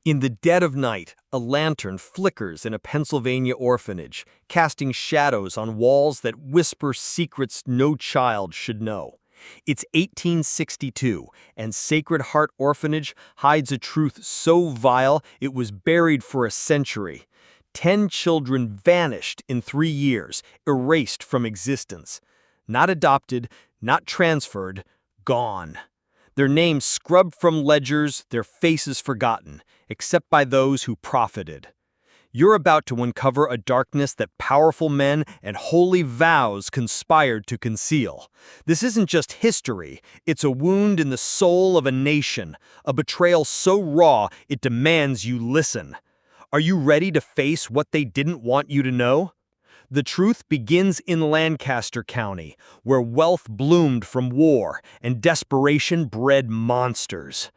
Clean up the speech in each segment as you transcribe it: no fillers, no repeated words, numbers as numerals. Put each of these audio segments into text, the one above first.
In the dead of night, a lantern flickers in a Pennsylvania orphanage, casting shadows on walls that whisper secrets no child should know. It's 1862, and Sacred Heart Orphanage hides a truth so vile it was buried for a century. 10 children vanished in 3 years, erased from existence. Not adopted, not transferred, gone. Their names scrubbed from ledgers, their faces forgotten, except by those who profited. You're about to uncover a darkness that powerful men and holy vows conspired to conceal. This isn't just history, it's a wound in the soul of a nation, a betrayal so raw it demands you listen. Are you ready to face what they didn't want you to know? The truth begins in Lancaster County, where wealth bloomed from war and desperation bred monsters.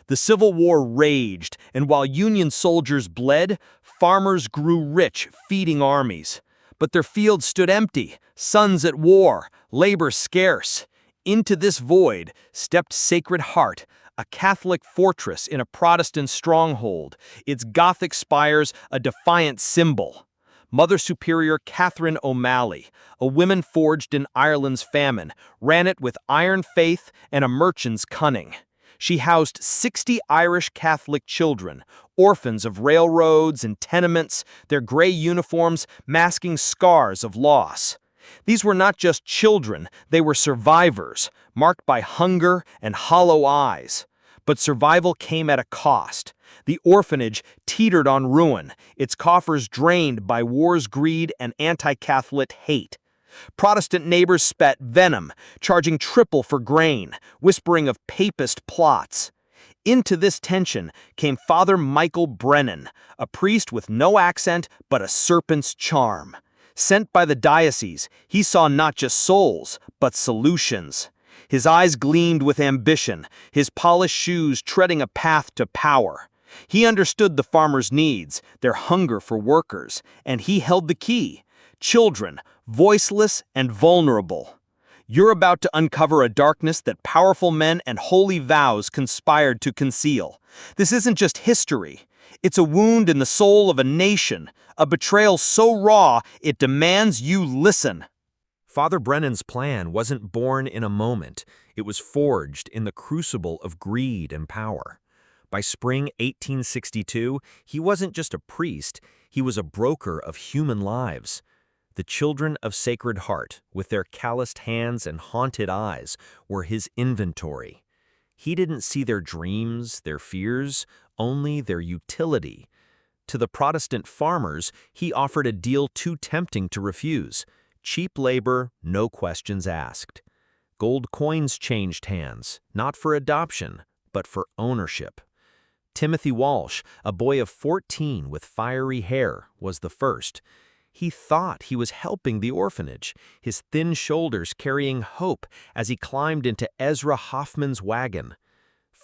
The Civil War raged, and while Union soldiers bled, farmers grew rich, feeding armies. But their fields stood empty, sons at war, labor scarce. Into this void stepped Sacred Heart, a Catholic fortress in a Protestant stronghold, its Gothic spires a defiant symbol. Mother Superior Catherine O'Malley, a woman forged in Ireland's famine, ran it with iron faith and a merchant's cunning. She housed 60 Irish Catholic children, orphans of railroads and tenements, their gray uniforms masking scars of loss. These were not just children, they were survivors, marked by hunger and hollow eyes. But survival came at a cost. The orphanage teetered on ruin, its coffers drained by war's greed and anti-Catholic hate. Protestant neighbors spat venom, charging triple for grain, whispering of papist plots. Into this tension came Father Michael Brennan, a priest with no accent but a serpent's charm. Sent by the diocese, he saw not just souls, but solutions. His eyes gleamed with ambition, his polished shoes treading a path to power. He understood the farmers' needs, their hunger for workers, and he held the key. Children, voiceless and vulnerable. You're about to uncover a darkness that powerful men and holy vows conspired to conceal. This isn't just history. It's a wound in the soul of a nation, a betrayal so raw it demands you listen. Father Brennan's plan wasn't born in a moment. It was forged in the crucible of greed and power. By spring 1862, he wasn't just a priest, he was a broker of human lives. The children of Sacred Heart, with their calloused hands and haunted eyes, were his inventory. He didn't see their dreams, their fears, only their utility. To the Protestant farmers, he offered a deal too tempting to refuse. Cheap labor, no questions asked. Gold coins changed hands, not for adoption, but for ownership. Timothy Walsh, a boy of 14 with fiery hair, was the first. He thought he was helping the orphanage, his thin shoulders carrying hope as he climbed into Ezra Hoffman's wagon.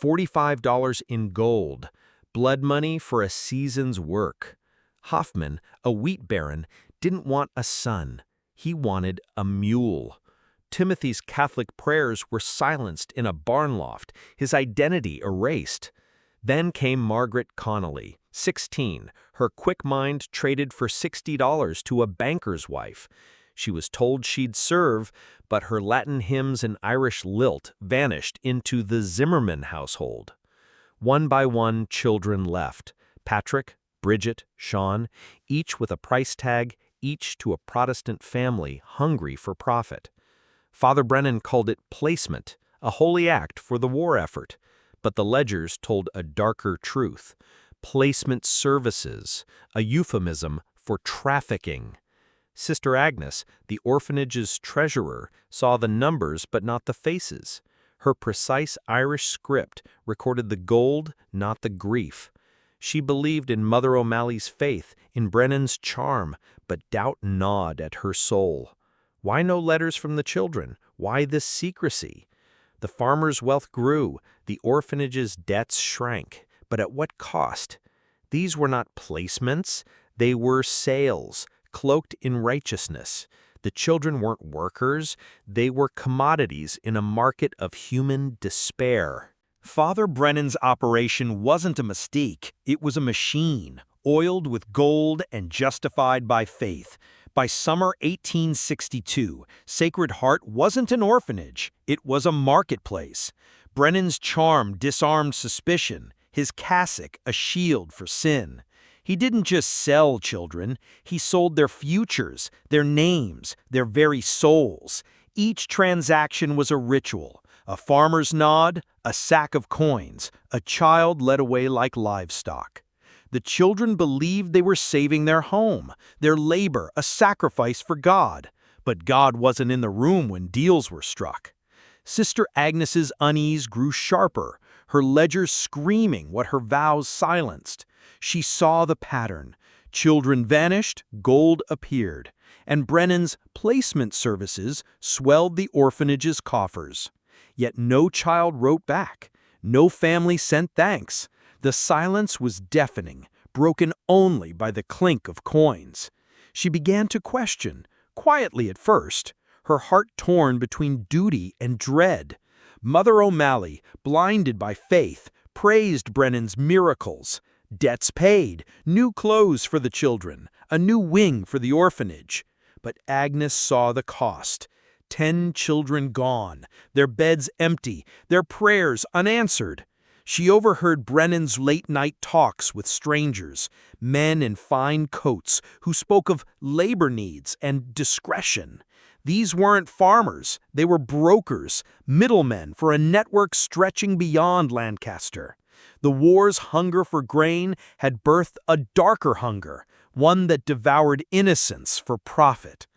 $45 in gold, blood money for a season's work. Hoffman, a wheat baron, didn't want a son. He wanted a mule. Timothy's Catholic prayers were silenced in a barn loft, his identity erased. Then came Margaret Connolly, 16, her quick mind traded for $60 to a banker's wife. She was told she'd serve, but her Latin hymns and Irish lilt vanished into the Zimmerman household. One by one, children left. Patrick, Bridget, Sean, each with a price tag, each to a Protestant family hungry for profit. Father Brennan called it placement, a holy act for the war effort. But the ledgers told a darker truth. Placement services, a euphemism for trafficking. Sister Agnes, the orphanage's treasurer, saw the numbers but not the faces. Her precise Irish script recorded the gold, not the grief. She believed in Mother O'Malley's faith, in Brennan's charm, but doubt gnawed at her soul. Why no letters from the children? Why this secrecy? The farmers' wealth grew, the orphanage's debts shrank, but at what cost? These were not placements, they were sales, cloaked in righteousness. The children weren't workers, they were commodities in a market of human despair. Father Brennan's operation wasn't a mistake, it was a machine, oiled with gold and justified by faith. By summer 1862, Sacred Heart wasn't an orphanage, it was a marketplace. Brennan's charm disarmed suspicion, his cassock a shield for sin. He didn't just sell children, he sold their futures, their names, their very souls. Each transaction was a ritual. A farmer's nod, a sack of coins, a child led away like livestock. The children believed they were saving their home, their labor a sacrifice for God. But God wasn't in the room when deals were struck. Sister Agnes's unease grew sharper, her ledger screaming what her vows silenced. She saw the pattern. Children vanished, gold appeared, and Brennan's placement services swelled the orphanage's coffers. Yet no child wrote back. No family sent thanks. The silence was deafening, broken only by the clink of coins. She began to question, quietly at first, her heart torn between duty and dread. Mother O'Malley, blinded by faith, praised Brennan's miracles. Debts paid, new clothes for the children, a new wing for the orphanage. But Agnes saw the cost. 10 children gone, their beds empty, their prayers unanswered. She overheard Brennan's late-night talks with strangers, men in fine coats who spoke of labor needs and discretion. These weren't farmers, they were brokers, middlemen for a network stretching beyond Lancaster. The war's hunger for grain had birthed a darker hunger, one that devoured innocence for profit.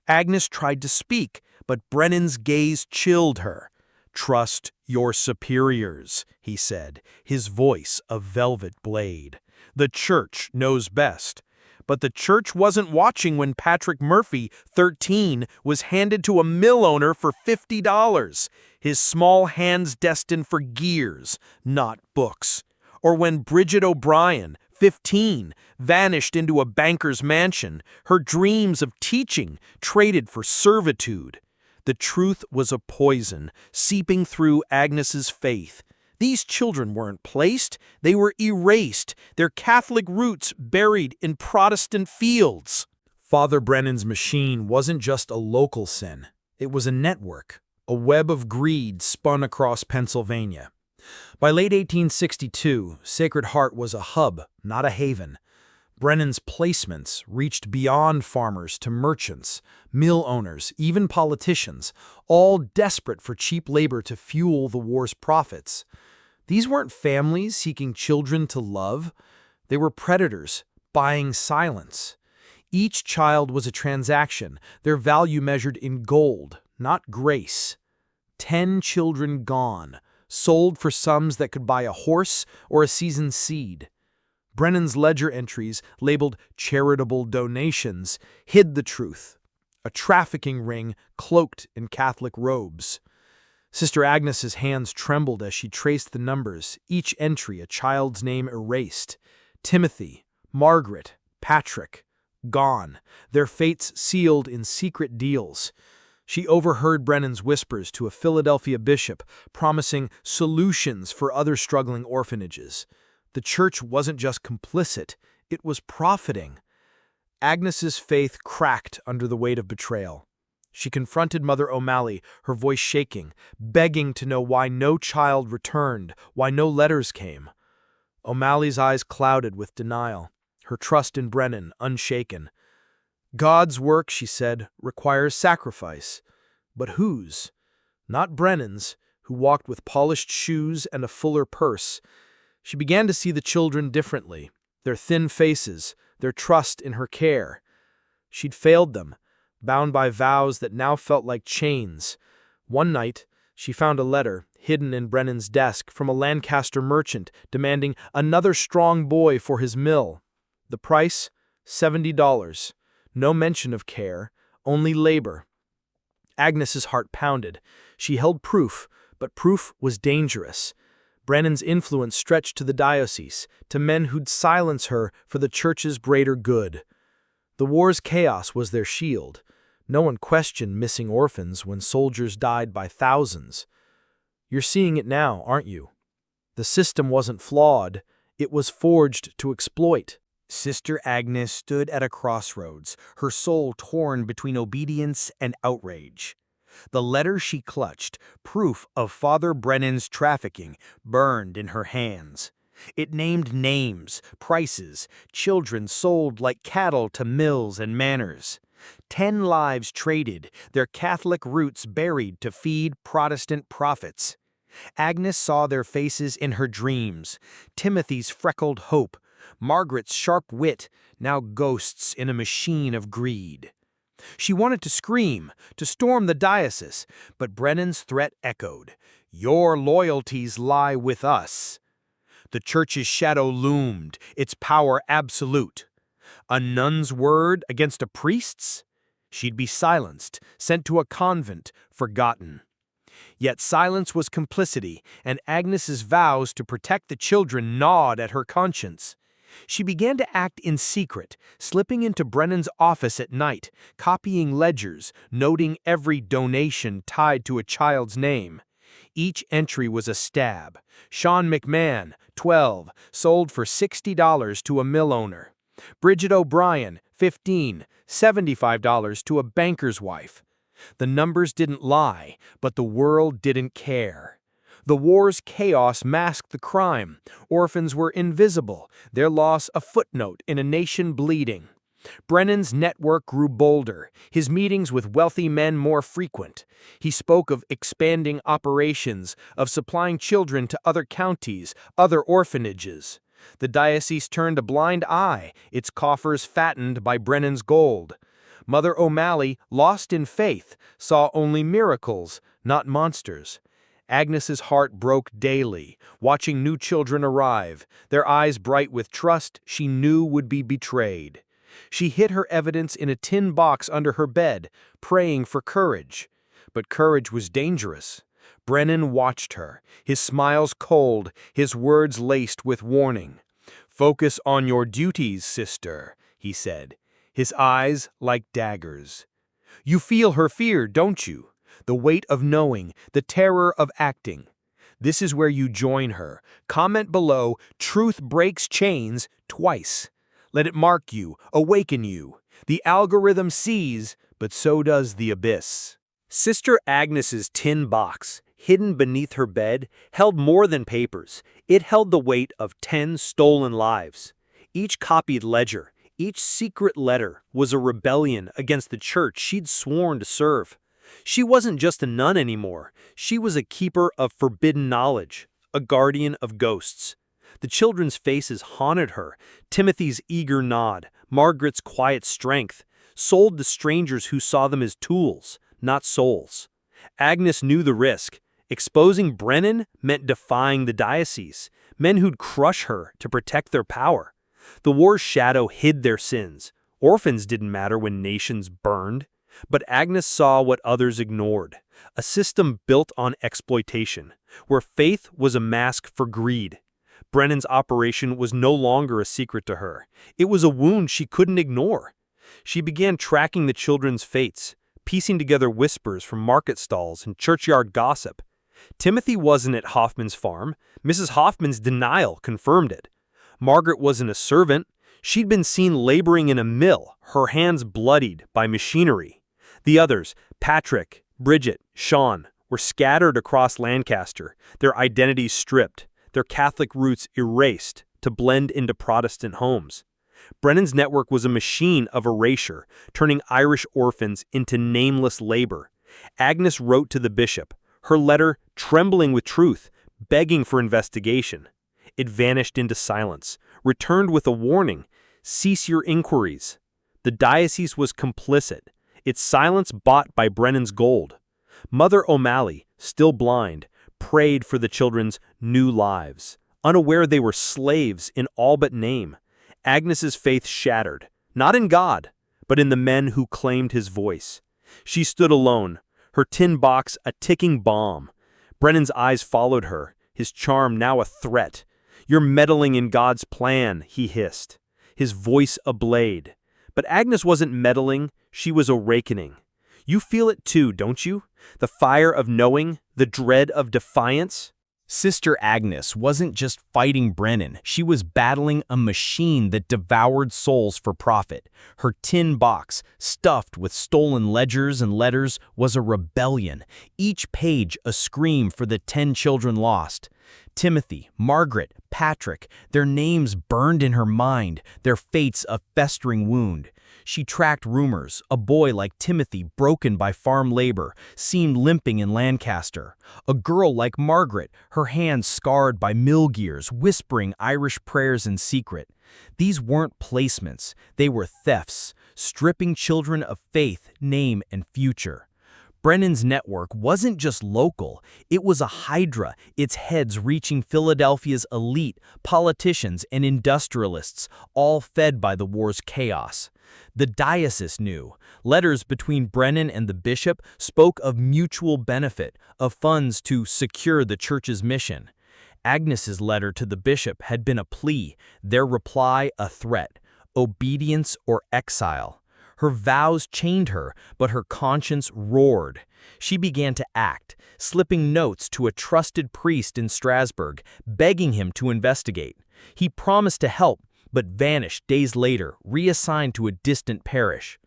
Agnes tried to speak, but Brennan's gaze chilled her. "Trust your superiors," he said, his voice a velvet blade. "The church knows best." But the church wasn't watching when Patrick Murphy, 13, was handed to a mill owner for $50, his small hands destined for gears, not books. Or when Bridget O'Brien, 15, vanished into a banker's mansion, her dreams of teaching traded for servitude. The truth was a poison, seeping through Agnes's faith. These children weren't placed, they were erased, their Catholic roots buried in Protestant fields. Father Brennan's machine wasn't just a local sin. It was a network, a web of greed spun across Pennsylvania. By late 1862, Sacred Heart was a hub, not a haven. Brennan's placements reached beyond farmers to merchants, mill owners, even politicians, all desperate for cheap labor to fuel the war's profits. These weren't families seeking children to love. They were predators, buying silence. Each child was a transaction, their value measured in gold, not grace. 10 children gone, sold for sums that could buy a horse or a season's seed. Brennan's ledger entries, labeled charitable donations, hid the truth. A trafficking ring cloaked in Catholic robes. Sister Agnes's hands trembled as she traced the numbers, each entry a child's name erased. Timothy, Margaret, Patrick, gone, their fates sealed in secret deals. She overheard Brennan's whispers to a Philadelphia bishop, promising solutions for other struggling orphanages. The church wasn't just complicit, it was profiting. Agnes's faith cracked under the weight of betrayal. She confronted Mother O'Malley, her voice shaking, begging to know why no child returned, why no letters came. O'Malley's eyes clouded with denial, her trust in Brennan unshaken. "God's work," she said, "requires sacrifice. But whose? Not Brennan's, who walked with polished shoes and a fuller purse." She began to see the children differently, their thin faces, their trust in her care. She'd failed them, bound by vows that now felt like chains. One night, she found a letter, hidden in Brennan's desk, from a Lancaster merchant demanding another strong boy for his mill. The price? $70. No mention of care, only labor. Agnes's heart pounded. She held proof, but proof was dangerous. Brennan's influence stretched to the diocese, to men who'd silence her for the church's greater good. The war's chaos was their shield. No one questioned missing orphans when soldiers died by thousands. "You're seeing it now, aren't you?" The system wasn't flawed, it was forged to exploit. Sister Agnes stood at a crossroads, her soul torn between obedience and outrage. The letter she clutched, proof of Father Brennan's trafficking, burned in her hands. It named names, prices, children sold like cattle to mills and manors. 10 lives traded, their Catholic roots buried to feed Protestant prophets. Agnes saw their faces in her dreams, Timothy's freckled hope, Margaret's sharp wit, now ghosts in a machine of greed. She wanted to scream, to storm the diocese, but Brennan's threat echoed. Your loyalties lie with us. The church's shadow loomed, its power absolute. A nun's word against a priest's? She'd be silenced, sent to a convent, forgotten. Yet silence was complicity, and Agnes's vows to protect the children gnawed at her conscience. She began to act in secret, slipping into Brennan's office at night, copying ledgers, noting every donation tied to a child's name. Each entry was a stab. Sean McMahon, 12, sold for $60 to a mill owner. Bridget O'Brien, 15, $75 to a banker's wife. The numbers didn't lie, but the world didn't care. The war's chaos masked the crime. Orphans were invisible, their loss a footnote in a nation bleeding. Brennan's network grew bolder, his meetings with wealthy men more frequent. He spoke of expanding operations, of supplying children to other counties, other orphanages. The diocese turned a blind eye, its coffers fattened by Brennan's gold. Mother O'Malley, lost in faith, saw only miracles, not monsters. Agnes's heart broke daily, watching new children arrive, their eyes bright with trust she knew would be betrayed. She hid her evidence in a tin box under her bed, praying for courage. But courage was dangerous. Brennan watched her, his smiles cold, his words laced with warning. "Focus on your duties, sister," he said, his eyes like daggers. "You feel her fear, don't you? The weight of knowing, the terror of acting. This is where you join her. Comment below, "Truth breaks chains," twice. Let it mark you, awaken you. The algorithm sees, but so does the abyss. Sister Agnes's tin box, hidden beneath her bed, held more than papers. It held the weight of 10 stolen lives. Each copied ledger, each secret letter was a rebellion against the church she'd sworn to serve. She wasn't just a nun anymore. She was a keeper of forbidden knowledge, a guardian of ghosts. The children's faces haunted her, Timothy's eager nod, Margaret's quiet strength, sold to strangers who saw them as tools, not souls. Agnes knew the risk. Exposing Brennan meant defying the diocese, men who'd crush her to protect their power. The war's shadow hid their sins. Orphans didn't matter when nations burned. But Agnes saw what others ignored, a system built on exploitation, where faith was a mask for greed. Brennan's operation was no longer a secret to her. It was a wound she couldn't ignore. She began tracking the children's fates, piecing together whispers from market stalls and churchyard gossip. Timothy wasn't at Hoffman's farm. Mrs. Hoffman's denial confirmed it. Margaret wasn't a servant. She'd been seen laboring in a mill, her hands bloodied by machinery. The others, Patrick, Bridget, Sean, were scattered across Lancaster, their identities stripped, their Catholic roots erased to blend into Protestant homes. Brennan's network was a machine of erasure, turning Irish orphans into nameless labor. Agnes wrote to the bishop, her letter trembling with truth, begging for investigation. It vanished into silence, returned with a warning, "Cease your inquiries." The diocese was complicit, its silence bought by Brennan's gold. Mother O'Malley, still blind, prayed for the children's new lives, unaware they were slaves in all but name. Agnes's faith shattered, not in God, but in the men who claimed his voice. She stood alone, her tin box a ticking bomb. Brennan's eyes followed her, his charm now a threat. "You're meddling in God's plan," he hissed, his voice a blade. But Agnes wasn't meddling, she was awakening. You feel it too, don't you? The fire of knowing, the dread of defiance? Sister Agnes wasn't just fighting Brennan, she was battling a machine that devoured souls for profit. Her tin box, stuffed with stolen ledgers and letters, was a rebellion, each page a scream for the 10 children lost. Timothy, Margaret, Patrick, their names burned in her mind, their fates a festering wound. She tracked rumors, a boy like Timothy broken by farm labor, seen limping in Lancaster. A girl like Margaret, her hands scarred by mill gears, whispering Irish prayers in secret. These weren't placements, they were thefts, stripping children of faith, name, and future. Brennan's network wasn't just local, it was a hydra, its heads reaching Philadelphia's elite, politicians and industrialists, all fed by the war's chaos. The diocese knew. Letters between Brennan and the bishop spoke of mutual benefit, of funds to secure the church's mission. Agnes's letter to the bishop had been a plea, their reply a threat, obedience or exile. Her vows chained her, but her conscience roared. She began to act, slipping notes to a trusted priest in Strasbourg, begging him to investigate. He promised to help, but vanished days later, reassigned to a distant parish.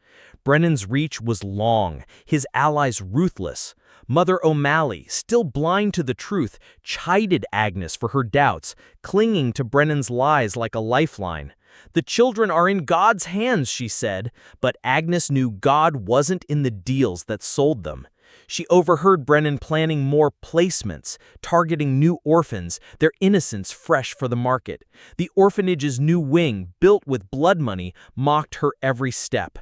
Brennan's reach was long, his allies ruthless. Mother O'Malley, still blind to the truth, chided Agnes for her doubts, clinging to Brennan's lies like a lifeline. "The children are in God's hands," she said, but Agnes knew God wasn't in the deals that sold them. She overheard Brennan planning more placements, targeting new orphans, their innocence fresh for the market. The orphanage's new wing, built with blood money, mocked her every step.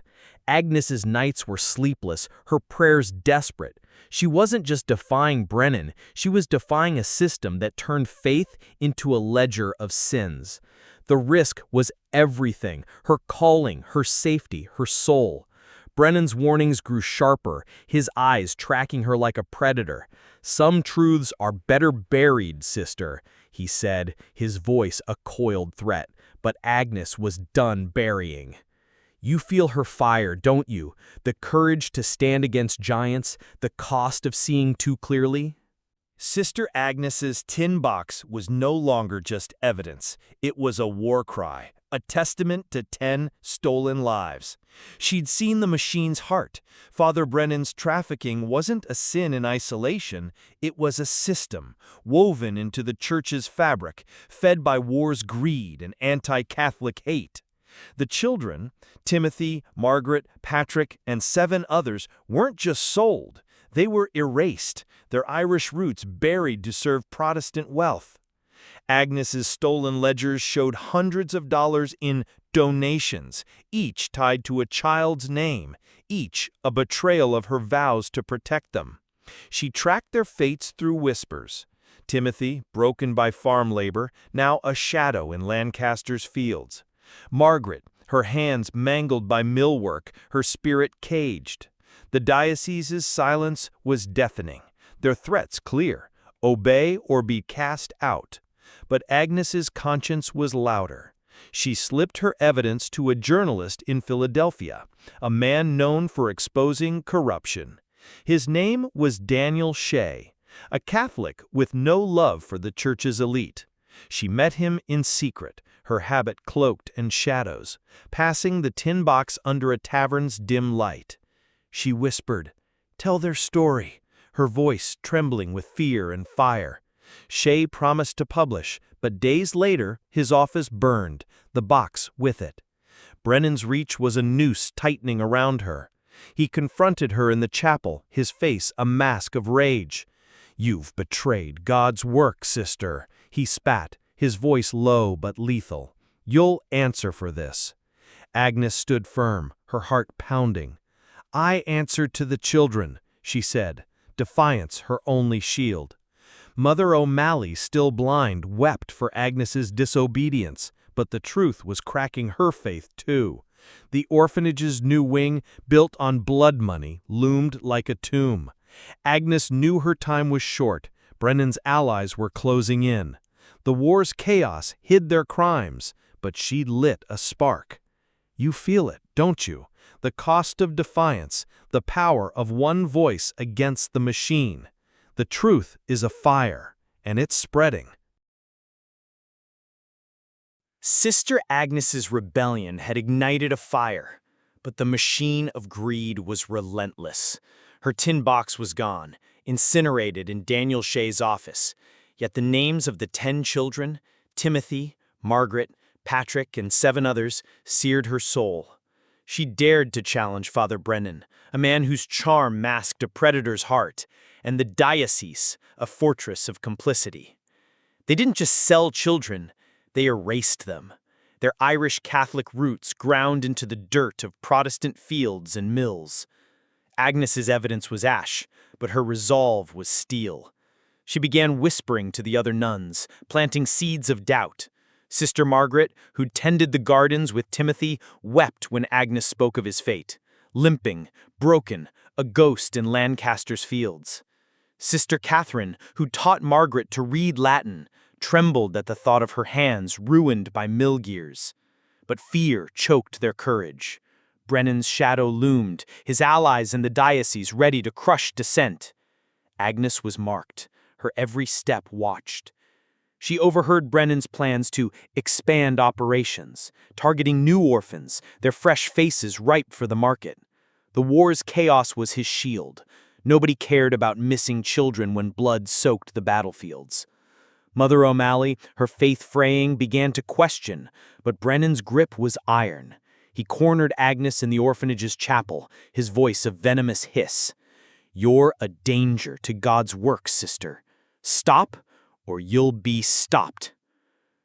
Agnes's nights were sleepless, her prayers desperate. She wasn't just defying Brennan, she was defying a system that turned faith into a ledger of sins. The risk was everything, her calling, her safety, her soul. Brennan's warnings grew sharper, his eyes tracking her like a predator. "Some truths are better buried, sister," he said, his voice a coiled threat, but Agnes was done burying. "You feel her fire, don't you? The courage to stand against giants, the cost of seeing too clearly?" Sister Agnes's tin box was no longer just evidence. It was a war cry, a testament to 10 stolen lives. She'd seen the machine's heart. Father Brennan's trafficking wasn't a sin in isolation, it was a system, woven into the church's fabric, fed by war's greed and anti-Catholic hate. The children, Timothy, Margaret, Patrick, and 7 others, weren't just sold. They were erased, their Irish roots buried to serve Protestant wealth. Agnes's stolen ledgers showed hundreds of dollars in donations, each tied to a child's name, each a betrayal of her vows to protect them. She tracked their fates through whispers. Timothy, broken by farm labor, now a shadow in Lancaster's fields. Margaret, her hands mangled by millwork, her spirit caged. The diocese's silence was deafening, their threats clear, obey or be cast out. But Agnes's conscience was louder. She slipped her evidence to a journalist in Philadelphia, a man known for exposing corruption. His name was Daniel Shea, a Catholic with no love for the church's elite. She met him in secret, her habit cloaked in shadows, passing the tin box under a tavern's dim light. She whispered, "Tell their story," her voice trembling with fear and fire. Shea promised to publish, but days later his office burned, the box with it. Brennan's reach was a noose tightening around her. He confronted her in the chapel, his face a mask of rage. "You've betrayed God's work, sister," he spat, his voice low but lethal. "You'll answer for this." Agnes stood firm, her heart pounding. "I answer to the children," she said, defiance her only shield. Mother O'Malley, still blind, wept for Agnes's disobedience, but the truth was cracking her faith too. The orphanage's new wing, built on blood money, loomed like a tomb. Agnes knew her time was short. Brennan's allies were closing in. The war's chaos hid their crimes, but she lit a spark. You feel it, don't you? The cost of defiance, the power of one voice against the machine. The truth is a fire, and it's spreading. Sister Agnes's rebellion had ignited a fire, but the machine of greed was relentless. Her tin box was gone, incinerated in Daniel Shea's office, yet the names of the 10 children, Timothy, Margaret, Patrick, and 7 others, seared her soul. She dared to challenge Father Brennan, a man whose charm masked a predator's heart, and the diocese, a fortress of complicity. They didn't just sell children, they erased them. Their Irish Catholic roots ground into the dirt of Protestant fields and mills. Agnes's evidence was ash, but her resolve was steel. She began whispering to the other nuns, planting seeds of doubt. Sister Margaret, who'd tended the gardens with Timothy, wept when Agnes spoke of his fate. Limping, broken, a ghost in Lancaster's fields. Sister Catherine, who taught Margaret to read Latin, trembled at the thought of her hands ruined by mill gears. But fear choked their courage. Brennan's shadow loomed, his allies in the diocese ready to crush dissent. Agnes was marked, her every step watched. She overheard Brennan's plans to expand operations, targeting new orphans, their fresh faces ripe for the market. The war's chaos was his shield. Nobody cared about missing children when blood soaked the battlefields. Mother O'Malley, her faith fraying, began to question, but Brennan's grip was iron. He cornered Agnes in the orphanage's chapel, his voice a venomous hiss. "You're a danger to God's work, sister. Stop, or you'll be stopped."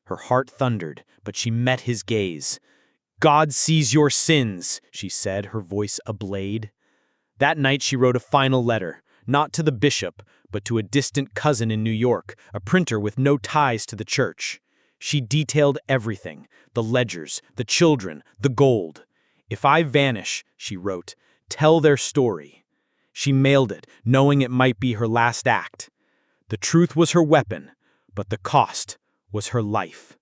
Her heart thundered, but she met his gaze. "God sees your sins," she said, her voice a blade. That night she wrote a final letter, not to the bishop, but to a distant cousin in New York, a printer with no ties to the church. She detailed everything, the ledgers, the children, the gold. "If I vanish," she wrote, "tell their story." She mailed it, knowing it might be her last act. The truth was her weapon, but the cost was her life.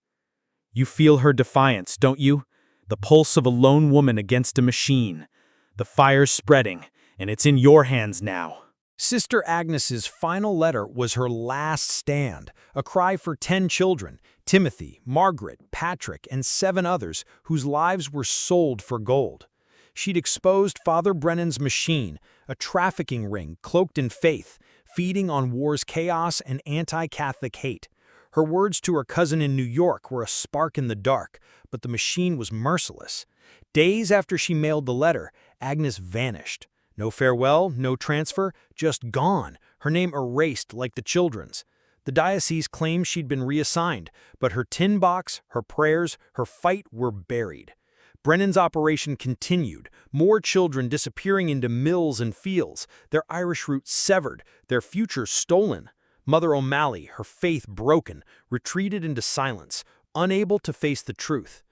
You feel her defiance, don't you? The pulse of a lone woman against a machine. The fire's spreading, and it's in your hands now. Sister Agnes's final letter was her last stand, a cry for 10 children, Timothy, Margaret, Patrick, and 7 others whose lives were sold for gold. She'd exposed Father Brennan's machine, a trafficking ring cloaked in faith, feeding on war's chaos and anti-Catholic hate. Her words to her cousin in New York were a spark in the dark, but the machine was merciless. Days after she mailed the letter, Agnes vanished. No farewell, no transfer, just gone, her name erased like the children's. The diocese claimed she'd been reassigned, but her tin box, her prayers, her fight were buried. Brennan's operation continued, more children disappearing into mills and fields, their Irish roots severed, their futures stolen. Mother O'Malley, her faith broken, retreated into silence, unable to face the truth.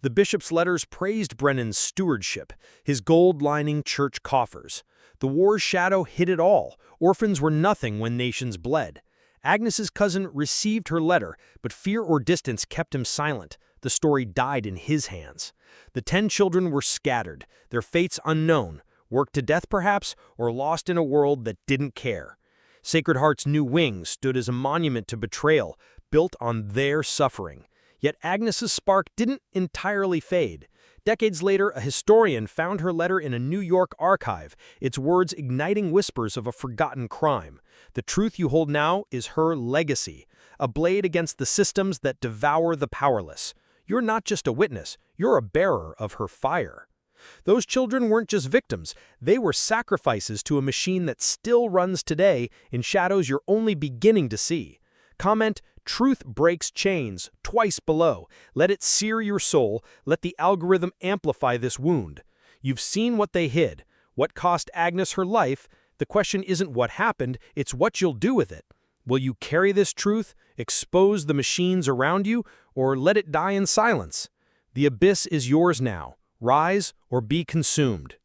The bishop's letters praised Brennan's stewardship, his gold-lining church coffers. The war's shadow hid it all. Orphans were nothing when nations bled. Agnes's cousin received her letter, but fear or distance kept him silent. The story died in his hands. The 10 children were scattered, their fates unknown, worked to death perhaps, or lost in a world that didn't care. Sacred Heart's new wing stood as a monument to betrayal, built on their suffering. Yet Agnes's spark didn't entirely fade. Decades later, a historian found her letter in a New York archive, its words igniting whispers of a forgotten crime. The truth you hold now is her legacy, a blade against the systems that devour the powerless. You're not just a witness, you're a bearer of her fire. Those children weren't just victims, they were sacrifices to a machine that still runs today in shadows you're only beginning to see. Comment, "Truth breaks chains," twice below. Let it sear your soul, let the algorithm amplify this wound. You've seen what they hid, what cost Agnes her life. The question isn't what happened, it's what you'll do with it. Will you carry this truth, expose the machines around you, or let it die in silence? The abyss is yours now. Rise or be consumed.